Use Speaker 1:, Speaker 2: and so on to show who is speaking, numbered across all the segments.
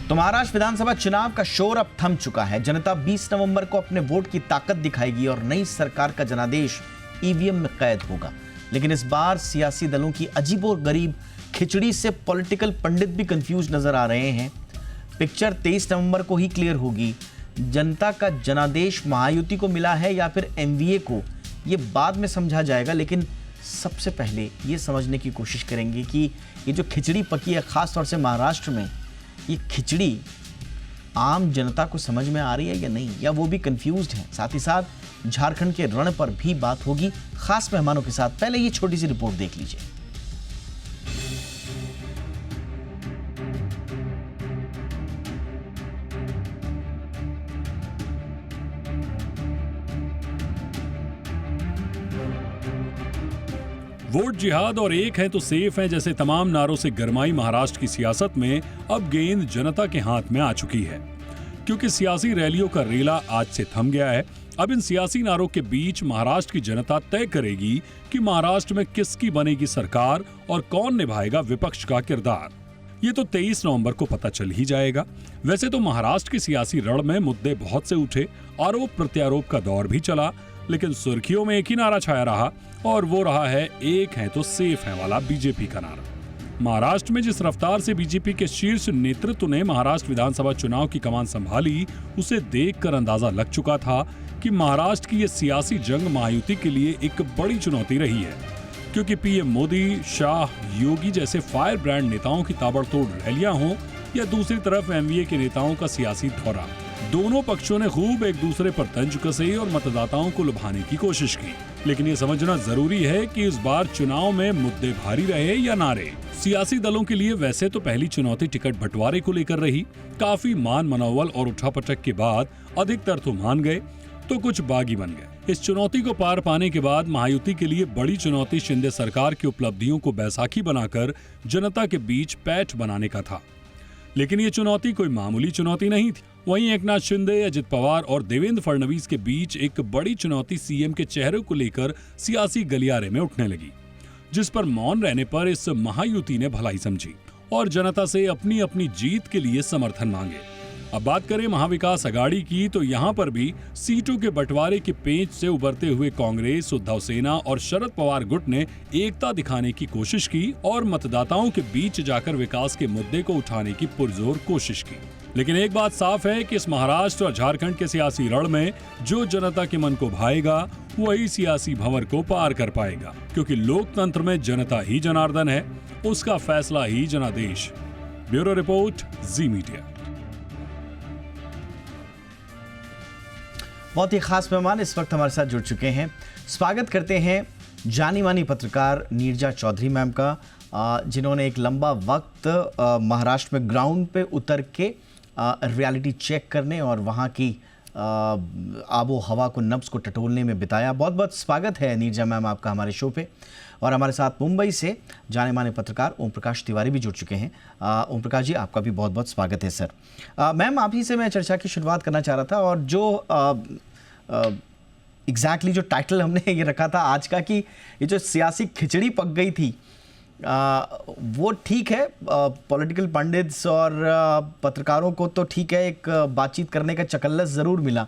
Speaker 1: तो महाराष्ट्र विधानसभा चुनाव का शोर अब थम चुका है। जनता 20 नवंबर को अपने वोट की ताकत दिखाएगी और नई सरकार का जनादेश ईवीएम में कैद होगा। लेकिन इस बार सियासी दलों की अजीबोगरीब खिचड़ी से पॉलिटिकल पंडित भी कंफ्यूज नजर आ रहे हैं। पिक्चर 23 नवंबर को ही क्लियर होगी। जनता का जनादेश महायुति को मिला है या फिर एमवीए को, ये बाद में समझा जाएगा। लेकिन सबसे पहले ये समझने की कोशिश करेंगे कि ये जो खिचड़ी पकी है, खासतौर से महाराष्ट्र में, ये खिचड़ी आम जनता को समझ में आ रही है या नहीं, या वो भी कंफ्यूज्ड है। साथ ही साथ झारखंड के रण पर भी बात होगी खास मेहमानों के साथ। पहले ये छोटी सी रिपोर्ट देख लीजिए।
Speaker 2: वोट जिहाद और एक है तो सेफ है जैसे तमाम नारों से गरमाई महाराष्ट्र की सियासत में अब गेंद जनता के हाथ में आ चुकी है, क्योंकि सियासी रैलियों का रेला आज से थम गया है। अब इन सियासी नारों के बीच महाराष्ट्र की जनता तय करेगी कि महाराष्ट्र में किसकी बनेगी सरकार और कौन निभाएगा विपक्ष का किरदार। ये तो 23 नवंबर को पता चल ही जाएगा। वैसे तो महाराष्ट्र की सियासी रण में मुद्दे बहुत से उठे, आरोप प्रत्यारोप का दौर भी चला, लेकिन सुर्खियों में एक ही नारा छाया रहा और वो रहा है एक है तो सेफ है वाला बीजेपी का नारा। महाराष्ट्र में जिस रफ्तार से बीजेपी के शीर्ष नेतृत्व ने महाराष्ट्र विधानसभा चुनाव की कमान संभाली, उसे देखकर अंदाजा लग चुका था कि महाराष्ट्र की ये सियासी जंग महायुति के लिए एक बड़ी चुनौती रही है, क्योंकि पीएम मोदी, शाह, योगी जैसे फायर ब्रांड नेताओं की ताबड़तोड़ रैलियां हों या दूसरी तरफ एमवीए के नेताओं का सियासी दौरा, दोनों पक्षों ने खूब एक दूसरे पर तंज कसे और मतदाताओं को लुभाने की कोशिश की। लेकिन ये समझना जरूरी है कि इस बार चुनाव में मुद्दे भारी रहे या ना रहे। सियासी दलों के लिए वैसे तो पहली चुनौती टिकट बंटवारे को लेकर रही। काफी मान मनोवल और उठापटक के बाद अधिकतर तो मान गए तो कुछ बागी बन गए। इस चुनौती को पार पाने के बाद महायुति के लिए बड़ी चुनौती शिंदे सरकार की उपलब्धियों को बैसाखी बनाकर जनता के बीच पैठ बनाने का था। लेकिन ये चुनौती कोई मामूली चुनौती नहीं थी। वहीं एकनाथ शिंदे, अजित पवार और देवेंद्र फडणवीस के बीच एक बड़ी चुनौती सीएम के चेहरे को लेकर सियासी गलियारे में उठने लगी, जिस पर मौन रहने पर इस महायुति ने भलाई समझी और जनता से अपनी अपनी जीत के लिए समर्थन मांगे। अब बात करें महाविकास अघाड़ी की, तो यहाँ पर भी सीटों के बंटवारे के पेंच से उभरते हुए कांग्रेस, उद्धव सेना और शरद पवार गुट ने एकता दिखाने की कोशिश की और मतदाताओं के बीच जाकर विकास के मुद्दे को उठाने की पुरजोर कोशिश की। लेकिन एक बात साफ है कि इस महाराष्ट्र और झारखंड के सियासी रण में जो जनता के मन को भाएगा वही सियासी भंवर को पार कर पाएगा, क्योंकि लोकतंत्र में जनता ही जनार्दन है, उसका फैसला ही जनादेश। ब्यूरो रिपोर्ट, जी मीडिया।
Speaker 1: बहुत ही खास मेहमान इस वक्त हमारे साथ जुड़ चुके हैं। स्वागत करते हैं जानी मानी पत्रकार नीरजा चौधरी मैम का, जिन्होंने एक लंबा वक्त महाराष्ट्र में ग्राउंड पे उतर के रियलिटी चेक करने और वहाँ की आबो हवा को, नब्ज को टटोलने में बिताया। बहुत बहुत स्वागत है नीरजा मैम आपका हमारे शो पे। और हमारे साथ मुंबई से जाने माने पत्रकार ओम प्रकाश तिवारी भी जुड़ चुके हैं। ओम प्रकाश जी, आपका भी बहुत बहुत स्वागत है सर। मैम, आप ही से मैं चर्चा की शुरुआत करना चाह रहा था, और जो एग्जैक्टली जो टाइटल हमने ये रखा था आज का कि ये जो सियासी खिचड़ी पक गई थी, वो ठीक है, पॉलिटिकल पंडित्स और पत्रकारों को तो ठीक है, एक बातचीत करने का चकल्लस ज़रूर मिला,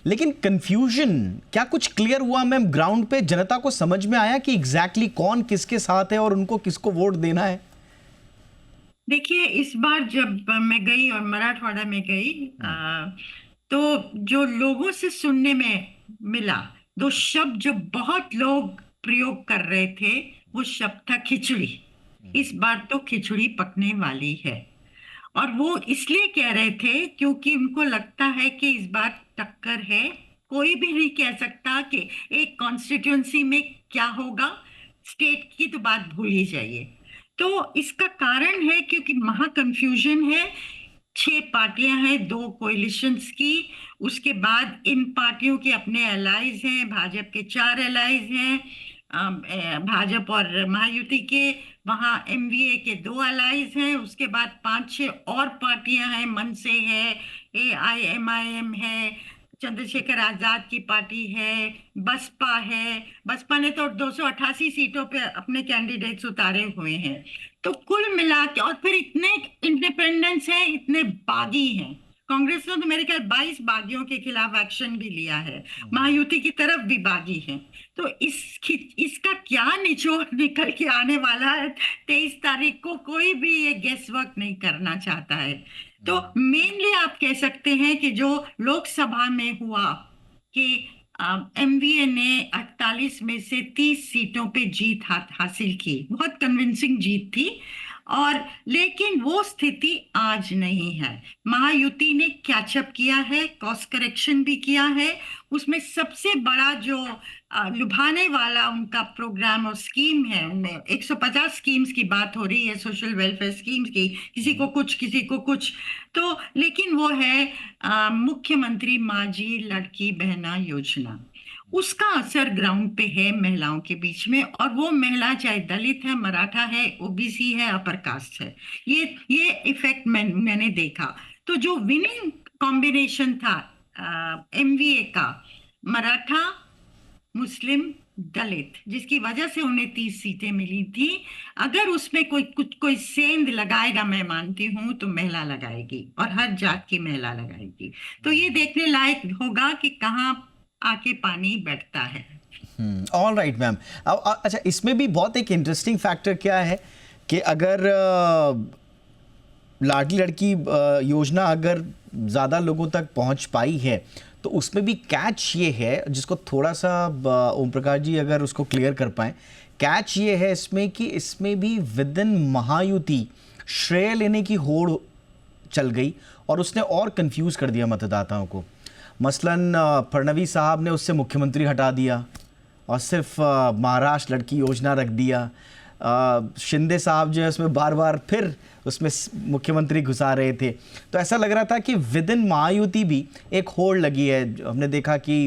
Speaker 1: लेकिन कंफ्यूजन क्या कुछ क्लियर हुआ मैम? ग्राउंड पे जनता को समझ में आया कि एग्जैक्टली कौन किसके साथ है और उनको किसको वोट देना है?
Speaker 3: देखिए, इस बार जब मैं गई और मराठवाड़ा में गई, तो जो लोगों से सुनने में मिला, दो शब्द जो बहुत लोग प्रयोग कर रहे थे, वो शब्द था खिचड़ी। इस बार तो खिचड़ी पकने वाली है, और वो इसलिए कह रहे थे क्योंकि उनको लगता है कि इस बार टक्कर है। कोई भी नहीं कह सकता कि एक कॉन्स्टिट्यूंसी में क्या होगा, स्टेट की तो बात भूल ही जाइए। तो इसका कारण है क्योंकि महा कंफ्यूजन है। 6 पार्टियां हैं, 2 कोalitions की, उसके बाद इन पार्टियों के अपने एलाइज हैं, भाजपा के 4 एलाइज हैं, भाजपा और महायुति के, वहाँ एमवीए के 2 एलाइज हैं, उसके बाद 5-6 और पार्टियां हैं, मनसे है, एआईएमआईएम है, चंद्रशेखर आजाद की पार्टी है, बसपा है। बसपा ने तो 288 सीटों पे अपने कैंडिडेट्स उतारे हुए हैं। तो कुल मिला के, और फिर इतने इंडिपेंडेंट्स हैं, इतने बागी हैं। कांग्रेस ने तो मेरे ख्याल 22 बागियों के खिलाफ एक्शन भी लिया है। महायुति की तरफ भी बागी हैं। तो इसका क्या निचोड़ निकल के आने वाला है 23 तारीख को, कोई भी ये गेस वर्क नहीं करना चाहता है। तो मेनली आप कह सकते हैं कि जो लोकसभा में हुआ कि एमवीए ने 48 में से 30 सीटों पे जीत हासिल की, बहुत कन्विंसिंग जीत थी। और लेकिन वो स्थिति आज नहीं है। महायुति ने कैचअप किया है, कॉस्ट करेक्शन भी किया है। उसमें सबसे बड़ा जो लुभाने वाला उनका प्रोग्राम और स्कीम है, उनमें 150 स्कीम्स की बात हो रही है, सोशल वेलफेयर स्कीम्स की, किसी को कुछ किसी को कुछ। तो लेकिन वो है मुख्यमंत्री माझी लड़की बहना योजना। उसका असर ग्राउंड पे है महिलाओं के बीच में, और वो महिला चाहे दलित है, मराठा है, ओबीसी है, अपर कास्ट है, ये इफेक्ट मैंने देखा। तो जो विनिंग कॉम्बिनेशन था एमवीए का, मराठा, मुस्लिम, दलित, जिसकी वजह से उन्हें 30 सीटें मिली थी, अगर उसमें कोई सेंध लगाएगा, मैं मानती हूं, तो महिला लगाएगी, और हर जात की महिला लगाएगी। तो ये देखने लायक होगा कि कहाँ आके पानी बैठता है।
Speaker 1: All right ma'am. अच्छा, इसमें भी बहुत एक इंटरेस्टिंग फैक्टर क्या है कि अगर लाडली लड़की योजना अगर ज़्यादा लोगों तक पहुंच पाई है, तो उसमें भी कैच ये है, जिसको थोड़ा सा ओम प्रकाश जी अगर उसको क्लियर कर पाएँ। कैच ये है इसमें कि इसमें भी विद इन महायुति श्रेय लेने की होड़ चल गई, और उसने और कंफ्यूज कर दिया मतदाताओं को। मसलन फडणवीस साहब ने उससे मुख्यमंत्री हटा दिया और सिर्फ महाराष्ट्र लड़की योजना रख दिया। शिंदे साहब जो है उसमें बार बार फिर उसमें मुख्यमंत्री घुसा रहे थे। तो ऐसा लग रहा था कि विद इन महायुति भी एक होड़ लगी है। हमने देखा कि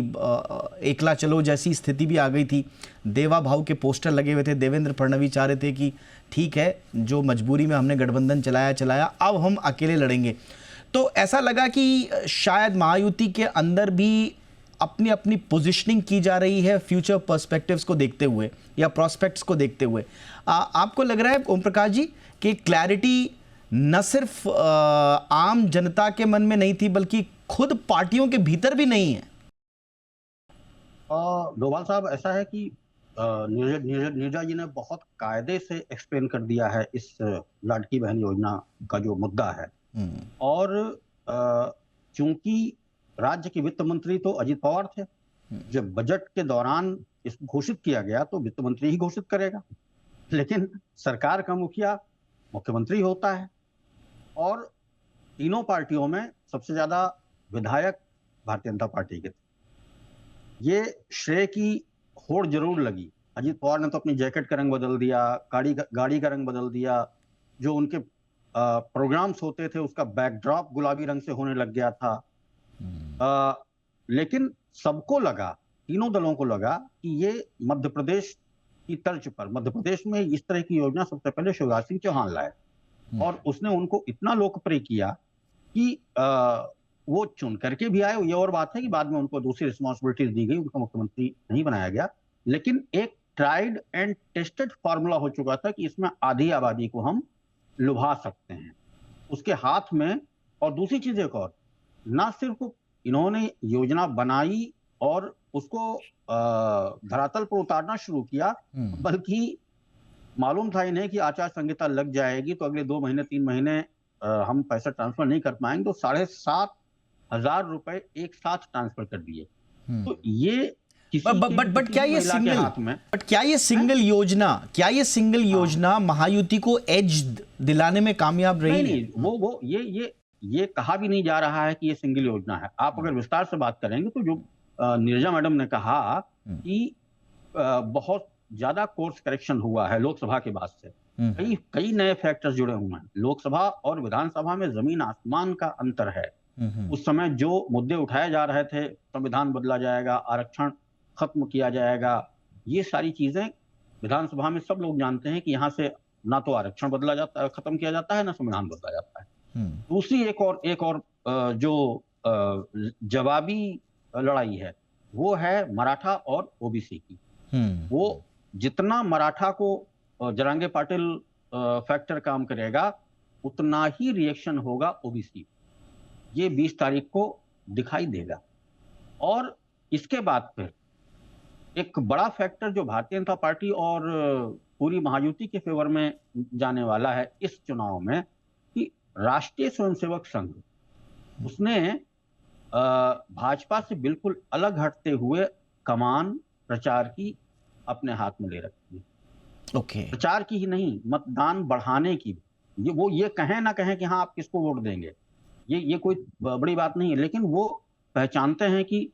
Speaker 1: एकला चलो जैसी स्थिति भी आ गई थी। देवा भाऊ के पोस्टर लगे हुए थे। देवेंद्र फडणवीस चाह रहे थे कि ठीक है, जो मजबूरी में हमने गठबंधन चलाया, अब हम अकेले लड़ेंगे। तो ऐसा लगा कि शायद महायुति के अंदर भी अपनी अपनी पोजीशनिंग की जा रही है फ्यूचर पर्सपेक्टिव्स को देखते हुए या प्रोस्पेक्ट्स को देखते हुए। आपको लग रहा है ओम प्रकाश जी कि क्लैरिटी न सिर्फ आम जनता के मन में नहीं थी, बल्कि खुद पार्टियों के भीतर भी नहीं है?
Speaker 4: डोभाल साहब, ऐसा है कि नीरजा जी ने बहुत कायदे से एक्सप्लेन कर दिया है इस लाडकी बहन योजना का जो मुद्दा है। और चूंकि राज्य के वित्त मंत्री तो अजित पवार थे, जब बजट के दौरान इस घोषित किया गया तो वित्त मंत्री ही घोषित करेगा, लेकिन सरकार का मुखिया मुख्यमंत्री होता है। और तीनों पार्टियों में सबसे ज्यादा विधायक भारतीय जनता पार्टी के थे। ये श्रेय की होड़ जरूर लगी। अजित पवार ने तो अपनी जैकेट का रंग बदल दिया, गाड़ी का रंग बदल दिया, जो उनके प्रोग्राम्स होते थे उसका बैकड्रॉप गुलाबी रंग से होने लग गया था। लेकिन सबको लगा, तीनों दलों को लगा कि ये मध्य प्रदेश की तर्ज पर, मध्य प्रदेश में इस तरह की योजना सबसे पहले शिवराज सिंह चौहान लाए, और उसने उनको इतना लोकप्रिय किया कि वो चुन करके भी आए। ये और बात है कि बाद में उनको दूसरी रिस्पॉन्सिबिलिटीज दी गई, उनको मुख्यमंत्री नहीं बनाया गया, लेकिन एक ट्राइड एंड टेस्टेड फॉर्मूला हो चुका था कि इसमें आधी आबादी को हम लुभा सकते हैं उसके हाथ में। और दूसरी चीज एक और, ना सिर्फ इन्होंने योजना बनाई और उसको धरातल पर उतारना शुरू किया, बल्कि मालूम था इन्हें कि आचार संहिता लग जाएगी तो अगले 2 महीने 3 महीने हम पैसा ट्रांसफर नहीं कर पाएंगे, तो 7,500 रुपए एक साथ ट्रांसफर कर दिए। तो ये
Speaker 1: बट क्या ये सिंगल योजना महायुति को एज दिलाने में कामयाब रही?
Speaker 4: नहीं, ये कहा भी नहीं जा रहा है कि ये सिंगल योजना है। आप अगर विस्तार से बात करेंगे तो जो नीरजा मैडम ने कहा कि बहुत ज्यादा कोर्स करेक्शन हुआ है लोकसभा के बाद से, कई नए फैक्टर्स जुड़े हुए हैं। लोकसभा और विधानसभा में जमीन आसमान का अंतर है। उस समय जो मुद्दे उठाए जा रहे थे, संविधान बदला जाएगा, आरक्षण खत्म किया जाएगा, ये सारी चीजें विधानसभा में सब लोग जानते हैं कि यहाँ से ना तो आरक्षण बदला जाता है, खत्म किया जाता है, ना संविधान बदला जाता है। दूसरी एक और जो जवाबी लड़ाई है वो है मराठा और ओबीसी की। वो जितना मराठा को जरांगे पाटिल फैक्टर काम करेगा उतना ही रिएक्शन होगा ओबीसी। ये 20 तारीख को दिखाई देगा। और इसके बाद फिर एक बड़ा फैक्टर जो भारतीय जनता पार्टी और पूरी महायुति के फेवर में जाने वाला है इस चुनाव में कि राष्ट्रीय स्वयंसेवक संघ उसने भाजपा से बिल्कुल अलग हटते हुए कमान प्रचार की अपने हाथ में ले रखी है।
Speaker 1: ओके।
Speaker 4: प्रचार की ही नहीं, मतदान बढ़ाने की। वो ये कहें ना कहें कि हाँ आप किसको वोट देंगे, ये कोई बड़ी बात नहीं है, लेकिन वो पहचानते हैं कि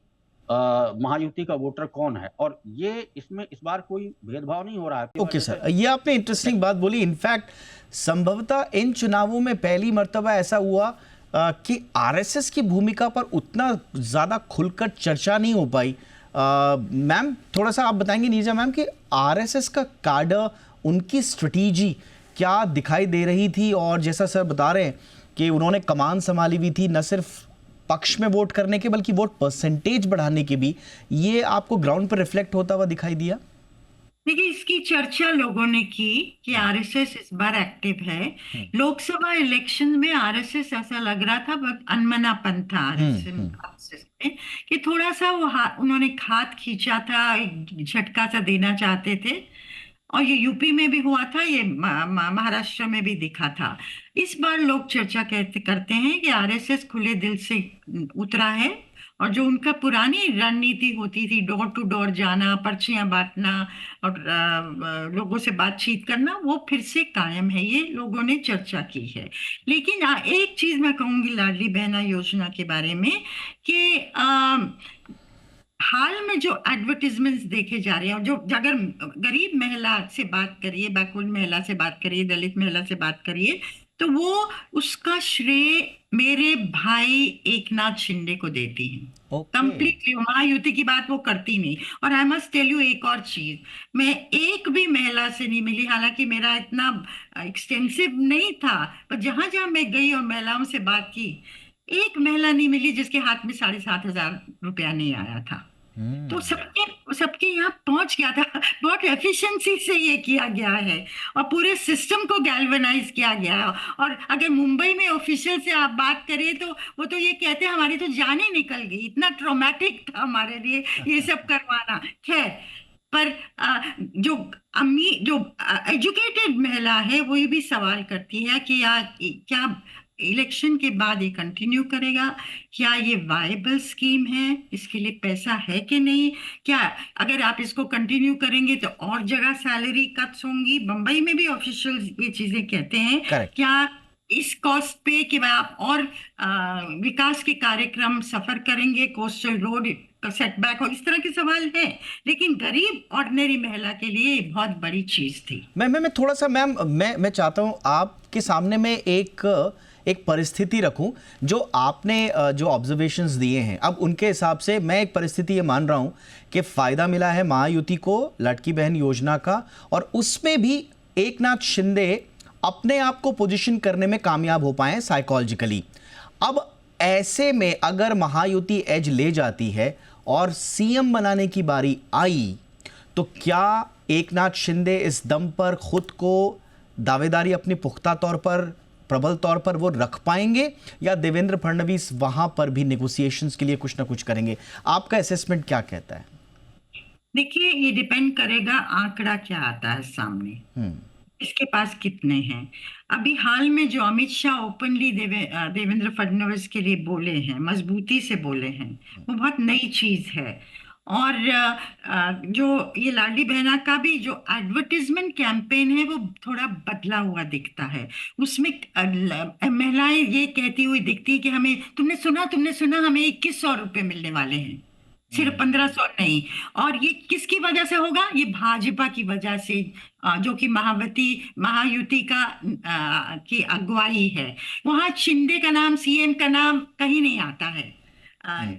Speaker 4: महायुति का वोटर कौन है। और ये इसमें इस बार कोई भेदभाव नहीं हो रहा है।
Speaker 1: ओके सर, ये आपने इंटरेस्टिंग बात बोली। इनफैक्ट संभवतः इन चुनावों में पहली मर्तबा ऐसा हुआ कि आरएसएस की भूमिका पर उतना ज्यादा खुलकर चर्चा नहीं हो पाई। मैम थोड़ा सा आप बताएंगे नीरजा मैम कि आरएसएस का कार्डर, उनकी स्ट्रेटेजी क्या दिखाई दे रही थी? और जैसा सर बता रहे हैं कि उन्होंने कमान संभाली हुई थी न सिर्फ पक्ष में वोट करने के बल्कि वोट परसेंटेज बढ़ाने के भी, ये आपको ग्राउंड पर रिफ्लेक्ट होता हुआ दिखाई दिया?
Speaker 3: देखिए, इसकी चर्चा लोगों ने की कि आरएसएस इस बार एक्टिव है। लोकसभा इलेक्शन में आरएसएस ऐसा लग रहा था बहुत अनमनापन था आरएसएस में कि थोड़ा सा वो उन्होंने हाथ खींचा था, एक झटका सा देना चाहते थे। और ये यूपी में भी हुआ था, ये महाराष्ट्र में भी दिखा था। इस बार लोग चर्चा करते हैं कि आरएसएस खुले दिल से उतरा है और जो उनका पुरानी रणनीति होती थी, डोर टू डोर जाना, पर्चियां बांटना और लोगों से बातचीत करना, वो फिर से कायम है। ये लोगों ने चर्चा की है। लेकिन एक चीज मैं कहूंगी लाडली बहना योजना के बारे में कि हाल में जो एडवर्टीजमेंट्स देखे जा रहे हैं, जो अगर गरीब महिला से बात करिए, बैकवर्ड महिला से बात करिए, दलित महिला से बात करिए, तो वो उसका श्रेय मेरे भाई एकनाथ शिंदे को देती हैं। कंप्लीटली महायुति की बात वो करती नहीं। और आई मस्ट टेल यू एक और चीज, मैं एक भी महिला से नहीं मिली, हालांकि मेरा इतना एक्सटेंसिव नहीं था, पर जहां जहां मैं गई और महिलाओं से बात की, एक महिला नहीं मिली जिसके हाथ में 7,500 रुपया नहीं आया था। तो सबके यहाँ पहुंच गया था। बहुत एफिशिएंसी से ये किया गया है और पूरे सिस्टम को गैल्वेनाइज किया गया है। और अगर मुंबई में ऑफिशियल से आप बात करें तो वो तो ये कहते हैं हमारी तो जान ही निकल गई, इतना ट्रॉमेटिक था हमारे लिए ये सब करवाना। खैर, पर जो एजुकेटेड महिला है वो ये भी सवाल करती है कि क्या इलेक्शन के बाद ये कंटिन्यू करेगा, क्या ये वायबल स्कीम है, इसके लिए पैसा है कि नहीं, क्या अगर आप इसको कंटिन्यू करेंगे तो और जगह सैलरी कट्स होंगी। बंबई में भी ऑफिशियल ये चीजें कहते हैं। क्या इस कॉस्ट पे कि आप और विकास के कार्यक्रम सफर करेंगे, कोस्टल रोड का सेटबैक हो, इस तरह के सवाल हैं। लेकिन गरीब ऑर्डिनरी महिला के लिए बहुत बड़ी चीज थी।
Speaker 1: मैं थोड़ा सा मैम मैं चाहता हूँ आपके सामने में एक परिस्थिति रखूं जो आपने जो ऑब्जर्वेशंस दिए हैं। अब उनके हिसाब से मैं एक परिस्थिति ये मान रहा हूं कि फायदा मिला है महायुति को लड़की बहन योजना का, और उसमें भी एकनाथ शिंदे अपने आप को पोजीशन करने में कामयाब हो पाए साइकोलॉजिकली। अब ऐसे में अगर महायुति एज ले जाती है और सीएम बनाने की बारी आई तो क्या एकनाथ शिंदे इस दम पर खुद को दावेदारी अपनी पुख्ता तौर पर, प्रबल तौर पर वो रख पाएंगे, या देवेंद्र फडणवीस वहां पर भी नेगोशिएशंस के लिए कुछ ना कुछ करेंगे? आपका असेसमेंट क्या कहता है?
Speaker 3: देखिए, ये डिपेंड करेगा आंकड़ा क्या आता है सामने, इसके पास कितने हैं। अभी हाल में जो अमित शाह ओपनली देवेंद्र फडणवीस के लिए बोले हैं, मजबूती से बोले हैं, वो बहुत नई चीज है। और जो ये लाडली बहना का भी जो एडवर्टीजमेंट कैंपेन है वो थोड़ा बदला हुआ दिखता है। उसमें महिलाएं ये कहती हुई दिखती है कि हमें तुमने सुना हमें 2100 रुपये मिलने वाले हैं, सिर्फ 1500 नहीं। और ये किसकी वजह से होगा? ये भाजपा की वजह से, जो कि महायुति की अगुवाई है। वहां शिंदे का नाम, सीएम का नाम कहीं नहीं आता है।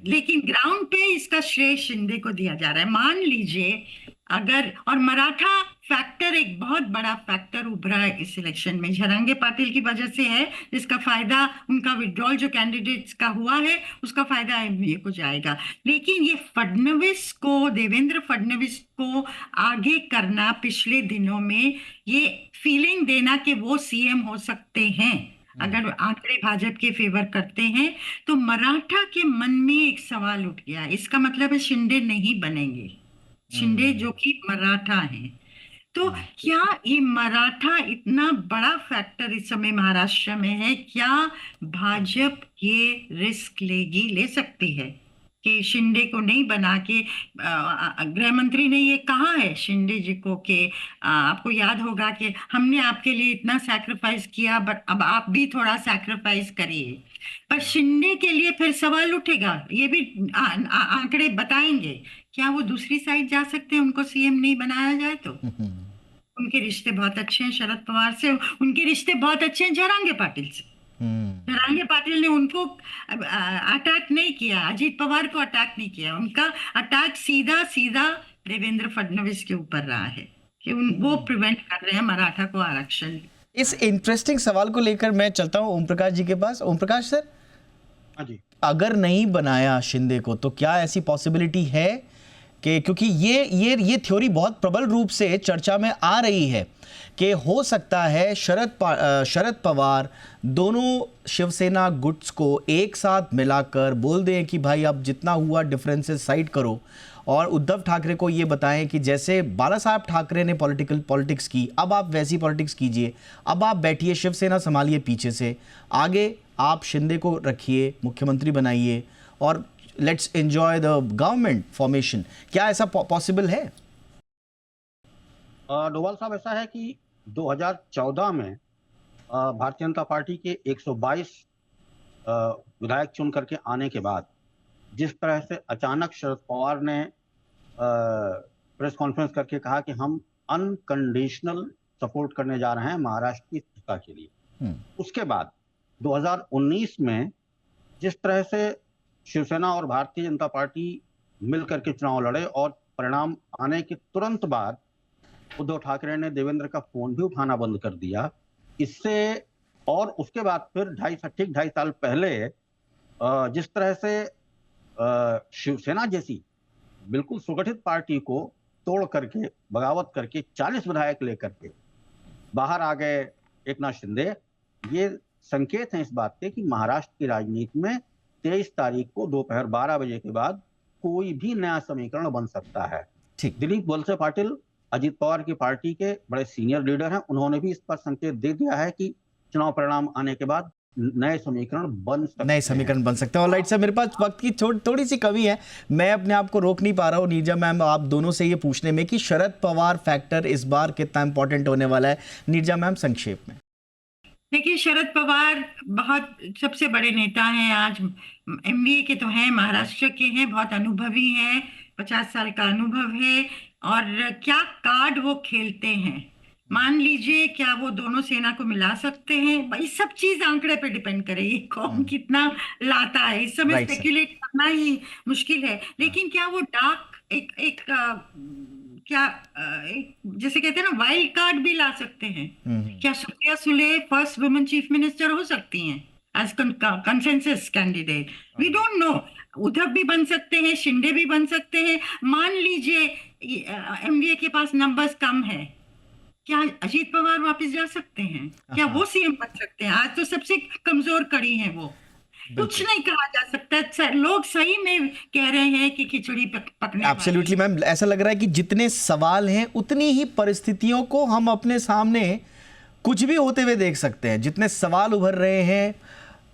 Speaker 3: लेकिन ग्राउंड पे इसका श्रेय शिंदे को दिया जा रहा है। मान लीजिए अगर, और मराठा फैक्टर, एक बहुत बड़ा फैक्टर उभरा है इस इलेक्शन में, जरांगे पाटिल की वजह से है, जिसका फायदा उनका विड्रॉल जो कैंडिडेट्स का हुआ है उसका फायदा एमवीए को जाएगा। लेकिन ये फडणवीस को, देवेंद्र फडणवीस को आगे करना, पिछले दिनों में ये फीलिंग देना कि वो सीएम हो सकते हैं अगर आंकड़े भाजपा के फेवर करते हैं, तो मराठा के मन में एक सवाल उठ गया। इसका मतलब है शिंदे नहीं बनेंगे, शिंदे जो कि मराठा हैं। तो क्या ये मराठा इतना बड़ा फैक्टर इस समय महाराष्ट्र में है? क्या भाजपा ये रिस्क ले सकती है कि शिंदे को नहीं बना के? गृह मंत्री ने ये कहा है शिंदे जी को कि आपको याद होगा कि हमने आपके लिए इतना सैक्रिफाइस किया, बट अब आप भी थोड़ा सैक्रिफाइस करिए। पर शिंदे के लिए फिर सवाल उठेगा, ये भी आंकड़े बताएंगे, क्या वो दूसरी साइड जा सकते हैं उनको सीएम नहीं बनाया जाए तो? उनके रिश्ते बहुत अच्छे हैं शरद पवार से, उनके रिश्ते बहुत अच्छे हैं जरांगे पाटिल से। जरांगे पाटिल ने उनको अटैक नहीं किया, अजीत पवार को अटैक नहीं किया, उनका अटैक सीधा सीधा देवेंद्र फडणवीस के ऊपर रहा है कि वो प्रिवेंट कर रहे हैं मराठा को आरक्षण।
Speaker 1: इस इंटरेस्टिंग सवाल को लेकर मैं चलता हूं ओम प्रकाश जी के पास। ओम प्रकाश सर,
Speaker 4: हाँ जी,
Speaker 1: अगर नहीं बनाया शिंदे को तो क्या ऐसी पॉसिबिलिटी है कि, क्योंकि ये थ्योरी बहुत प्रबल रूप से चर्चा में आ रही है कि हो सकता है शरद पवार दोनों शिवसेना गुट्स को एक साथ मिलाकर बोल दें कि भाई अब जितना हुआ डिफरेंसेस साइड करो, और उद्धव ठाकरे को ये बताएं कि जैसे बाला साहब ठाकरे ने पॉलिटिक्स की, अब आप वैसी पॉलिटिक्स कीजिए, अब आप बैठिए, शिवसेना संभालिए पीछे से, आगे आप शिंदे को रखिए, मुख्यमंत्री बनाइए और let's enjoy the government formation. क्या ऐसा पॉसिबल है?
Speaker 4: डोभाल साहब, ऐसा है कि 2014 में भारतीय जनता पार्टी के 122 विधायक चुन करके आने के बाद जिस तरह से अचानक शरद पवार ने प्रेस कॉन्फ्रेंस करके कहा कि हम अनकंडीशनल सपोर्ट करने जा रहे हैं महाराष्ट्र की सत्ता के लिए, उसके बाद 2019 में जिस तरह से शिवसेना और भारतीय जनता पार्टी मिलकर के चुनाव लड़े और परिणाम आने के तुरंत बाद उद्धव ठाकरे ने देवेंद्र का फोन भी उठाना बंद कर दिया इससे, और उसके बाद फिर 2.5 साल पहले जिस तरह से शिवसेना जैसी बिल्कुल सुगठित पार्टी को तोड़ करके, बगावत करके 40 विधायक लेकर के बाहर आ गए एकनाथ शिंदे, ये संकेत हैं इस बात के कि महाराष्ट्र की राजनीति में 23 तारीख को दोपहर 12 बजे के बाद कोई भी नया समीकरण बन सकता है।
Speaker 1: ठीक,
Speaker 4: दिलीप वलसे पाटिल अजीत पवार की पार्टी के बड़े सीनियर लीडर हैं, उन्होंने भी इस पर संकेत दे दिया है कि चुनाव परिणाम आने के बाद नए समीकरण बन सकते हैं। ऑलराइट सर, मेरे पास वक्त की थोड़ी सी कमी है, मैं अपने आप को रोक नहीं पा रहा हूँ नीरजा मैम आप दोनों से ये पूछने में कि शरद पवार फैक्टर इस बार कितना इंपॉर्टेंट होने वाला है। नीरजा मैम संक्षेप में।
Speaker 3: देखिए, शरद पवार बहुत सबसे बड़े नेता हैं, आज एमवीए के तो हैं, महाराष्ट्र के हैं, बहुत अनुभवी हैं, 50 साल का अनुभव है, और क्या कार्ड वो खेलते हैं, मान लीजिए क्या वो दोनों सेना को मिला सकते हैं, भाई सब चीज आंकड़े पे डिपेंड करेगी, कौन कितना लाता है, इस समय स्पेकुलेट करना ही मुश्किल है। लेकिन क्या वो डार्क एक जैसे कहते हैं ना वाइल्ड कार्ड भी ला सकते हैं? क्या Supriya Sule first women chief minister हो सकती हैं as consensus candidate? We don't know, Uddhav भी बन सकते हैं, शिंदे भी बन सकते हैं। मान लीजिए एमवीए के पास नंबर्स कम है, क्या अजीत पवार वापस जा सकते हैं? क्या वो सीएम बन सकते हैं? आज तो सबसे कमजोर कड़ी हैं वो, कुछ नहीं कहा जा सकता। लोग सही में कह रहे हैं कि खिचड़ी पकने।
Speaker 1: एब्सोल्युटली मैम, ऐसा लग रहा है कि जितने सवाल हैं उतनी ही परिस्थितियों को हम अपने सामने कुछ भी होते हुए देख सकते हैं। जितने सवाल उभर रहे हैं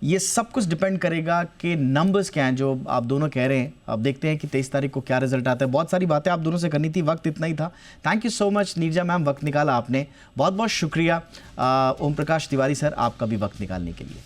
Speaker 1: ये सब कुछ डिपेंड करेगा कि नंबर्स क्या हैं जो आप दोनों कह रहे हैं। अब देखते हैं कि 23 तारीख को क्या रिजल्ट आता है। बहुत सारी बातें आप दोनों से करनी थी, वक्त इतना ही था। Thank you so much Neerja ma'am, वक्त निकाला आपने, बहुत बहुत शुक्रिया। ओम प्रकाश तिवारी सर, आपका भी वक्त निकालने के लिए।